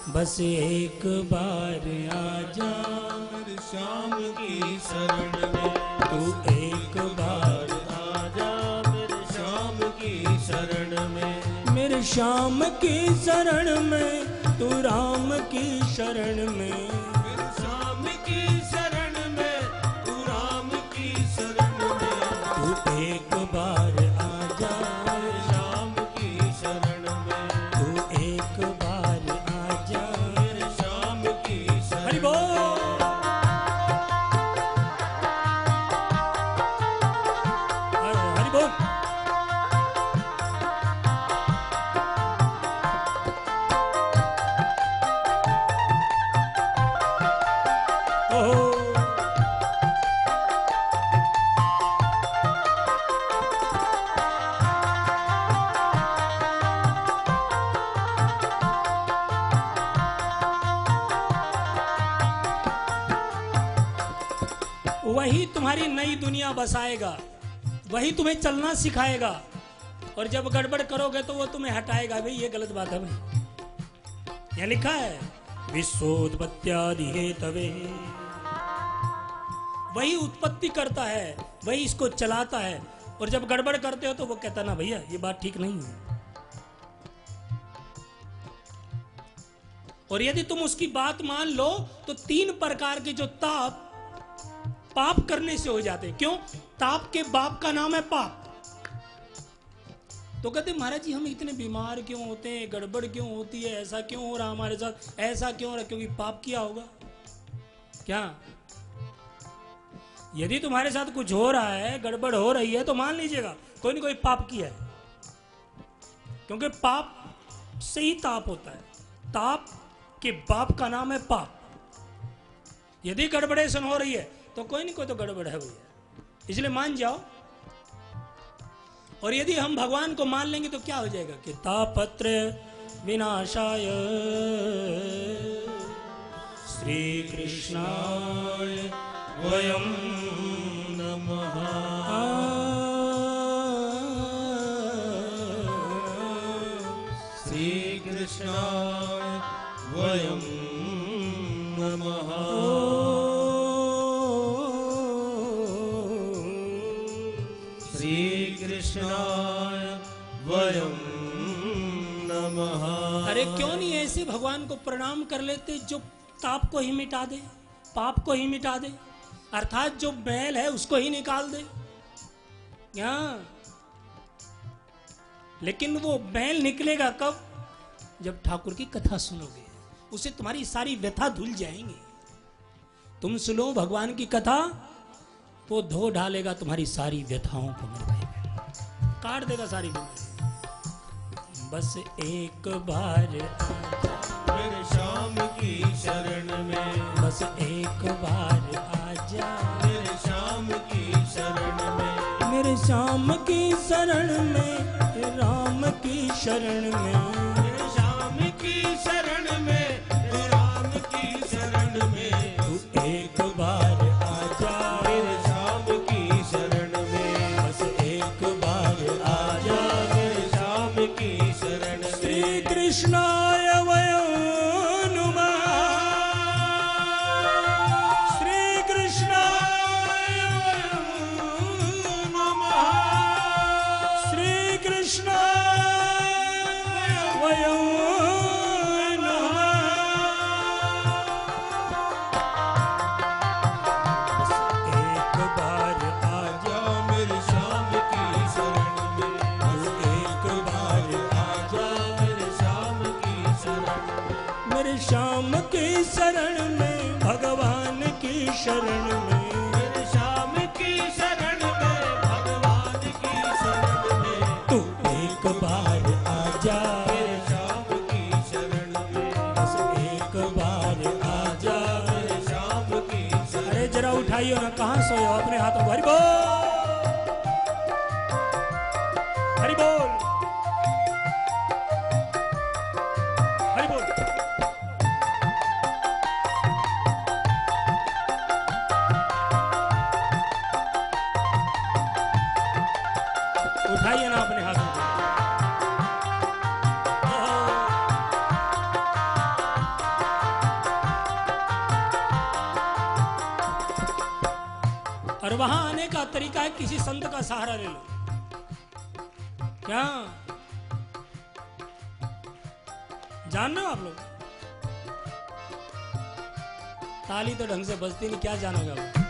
बस एक बार आजा मेरे श्याम की शरण में, तू एक बार आजा मेरे श्याम की शरण में, मेरे श्याम की शरण में, तू राम की शरण में, मेरे श्याम की शरण में, तू राम की शरण में, तू एक बार आजा मेरे श्याम की शरण में, तू एक बार आजा मेरे श्याम की शरण हरि बोल। हरि बोल। वही तुम्हारी नई दुनिया बसाएगा, वही तुम्हें चलना सिखाएगा, और जब गड़बड़ करोगे तो वो तुम्हें हटाएगा। भाई ये गलत बात है भाई, यहाँ लिखा है विश्वोत्पत्त्यादि हेतवे, वही उत्पत्ति करता है, वही इसको चलाता है, और जब गड़बड़ करते हो तो वो कहता ना भैया ये बात ठीक नहीं है। और यदि तुम उसकी बात मान लो तो 3 प्रकार के जो ताप पाप करने से हो जाते हैं। क्यों? ताप के बाप का नाम है पाप। तो कहते महाराज जी हम इतने बीमार क्यों होते हैं, गड़बड़ क्यों होती है, ऐसा क्यों हो रहा हमारे साथ, ऐसा क्यों हो रहा? क्योंकि पाप किया होगा क्या? यदि तुम्हारे साथ कुछ हो रहा है, गड़बड़ हो रही है, तो मान लीजिएगा कोई ना कोई पाप किया है, क्योंकि पाप से ही ताप होता है। ताप के बाप का नाम है पाप। यदि गड़बड़ेशन हो रही है तो कोई नहीं कोई तो गड़बड़ है भैया, इसलिए मान जाओ। और यदि हम भगवान को मान लेंगे तो क्या हो जाएगा कि तापत्र विनाशाय श्री कृष्णाय वयम नमः, श्री कृष्णाय वयम नमः, श्री कृष्णाय वयम नमः। अरे क्यों नहीं ऐसे भगवान को प्रणाम कर लेते जो ताप को ही मिटा दे, पाप को ही मिटा दे, अर्थात जो मैल है उसको ही निकाल दे। क्या? लेकिन वो मैल निकलेगा कब? जब ठाकुर की कथा सुनोगे, उसे तुम्हारी सारी व्यथा धुल जाएंगी। तुम सुनो भगवान की कथा, वो धो डालेगा तुम्हारी सारी व्यथाओं को, मेरे भाई बहन, काट देगा सारी बीमारी। बस एक बार मेरे श्याम की शरण में, बस एक बार आजा मेरे श्याम की शरण में, मेरे श्याम की शरण में, राम की शरण में, मेरे श्याम की शरण में, राम की शरण में, तू एक बार आजा मेरे श्याम की शरण में, बस एक बार आजा मेरे श्याम की शरण में, श्री कृष्णाय वयं नमः, श्री कृष्णाय वयं नमः, श्री कृष्णाय वयं नमः। बस एक बार आजा मेरे श्याम की शरण में, बस एक बार आजा मेरे श्याम की शरण में, मेरे श्याम की शरण में, भगवान की शरण में, मेरे श्याम की शरण में, भगवान की शरण में, तू एक बार आजा मेरे श्याम की शरण में, बस एक बार आजा। मेरे श्याम की शरण। अरे जरा उठाइए ना, कहाँ सोए हो? अपने हाथों को हरि बोल, हरि बोल, हरि बोल। उठाइए ना अपने हाथों को। वहां आने का तरीका है किसी संत का सहारा ले लो। क्या जान रहे हो आप लोग? ताली तो ढंग से बजती नहीं, क्या जानोगे आप?